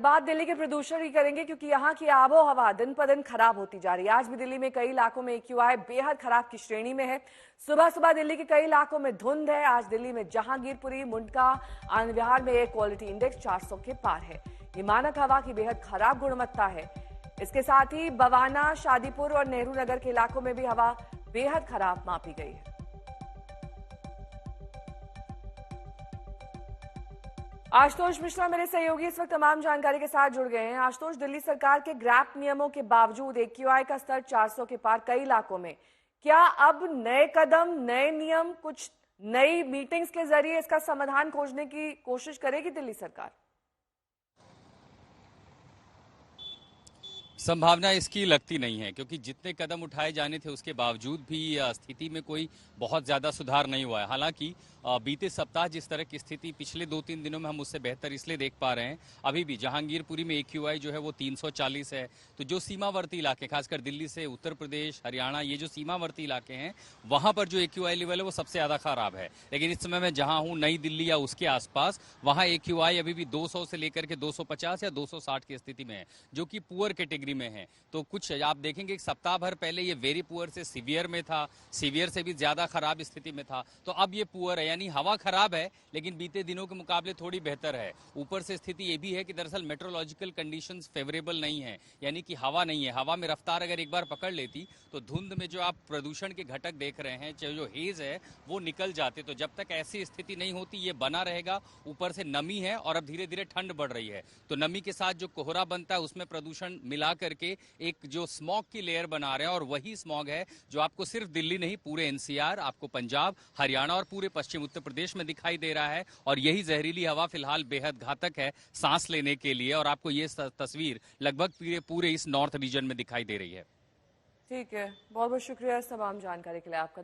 बात दिल्ली के प्रदूषण की करेंगे क्योंकि यहाँ की आबो हवा दिन पर दिन खराब होती जा रही है। आज भी दिल्ली में कई इलाकों में AQI बेहद खराब की श्रेणी में है। सुबह सुबह दिल्ली के कई इलाकों में धुंध है। आज दिल्ली में जहांगीरपुरी, मुंडका, आनंद विहार में एयर क्वालिटी इंडेक्स 400 के पार है। ये मानक हवा की बेहद खराब गुणवत्ता है। इसके साथ ही बवाना, शादीपुर और नेहरू नगर के इलाकों में भी हवा बेहद खराब मापी गई है। आशुतोष मिश्रा मेरे सहयोगी इस वक्त तमाम जानकारी के साथ जुड़ गए हैं। आशुतोष, दिल्ली सरकार के ग्रैप नियमों के बावजूद AQI का स्तर 400 के पार कई इलाकों में, क्या अब नए कदम, नए नियम, कुछ नई मीटिंग्स के जरिए इसका समाधान खोजने की कोशिश करेगी दिल्ली सरकार? संभावना इसकी लगती नहीं है, क्योंकि जितने कदम उठाए जाने थे उसके बावजूद भी स्थिति में कोई बहुत ज्यादा सुधार नहीं हुआ है। हालांकि बीते सप्ताह जिस तरह की स्थिति पिछले 2-3 दिनों में हम उससे बेहतर इसलिए देख पा रहे हैं। अभी भी जहांगीरपुरी में AQI जो है वो 340 है। तो जो सीमावर्ती इलाके, खासकर दिल्ली से उत्तर प्रदेश, हरियाणा, ये जो सीमावर्ती इलाके हैं, वहां पर जो AQI लेवल है वो सबसे ज्यादा खराब है। लेकिन इस समय मैं जहां हूं, नई दिल्ली या उसके आसपास, वहां AQI अभी भी 200 से लेकर के 250 या 260 की स्थिति में है, जो कि पुअर कैटेगरी में है। तो कुछ आप देखेंगे एक सप्ताह भर पहले ये वेरी पुअर से सीवियर में था, सीवियर से भी ज्यादा खराब स्थिति में था। तो अब ये पुअर है, यानी हवा खराब है लेकिन बीते दिनों के मुकाबले थोड़ी बेहतर है। ऊपर से स्थिति ये भी है कि दरअसल मेट्रोलॉजिकल कंडीशंस फेवरेबल नहीं है, यानी कि हवा नहीं है। हवा में रफ्तार अगर एक बार पकड़ लेती तो धुंध में जो आप प्रदूषण के घटक देख रहे हैं, चाहे जो हेज है, वो निकल जाते। तो जब तक ऐसी स्थिति नहीं होती ये बना रहेगा। ऊपर से नमी है और अब धीरे धीरे ठंड बढ़ रही है, तो नमी के साथ जो कोहरा बनता है उसमें प्रदूषण मिला करके एक जो स्मॉग की लेयर बना रहे हैं, और वही स्मॉग है जो आपको सिर्फ दिल्ली नहीं, पूरे NCR, आपको पंजाब, हरियाणा और पूरे पश्चिम उत्तर प्रदेश में दिखाई दे रहा है। और यही जहरीली हवा फिलहाल बेहद घातक है सांस लेने के लिए, और आपको ये तस्वीर लगभग पूरे इस नॉर्थ रीजन में दिखाई दे रही है। ठीक है, बहुत बहुत शुक्रिया इस तमाम जानकारी के लिए आपका।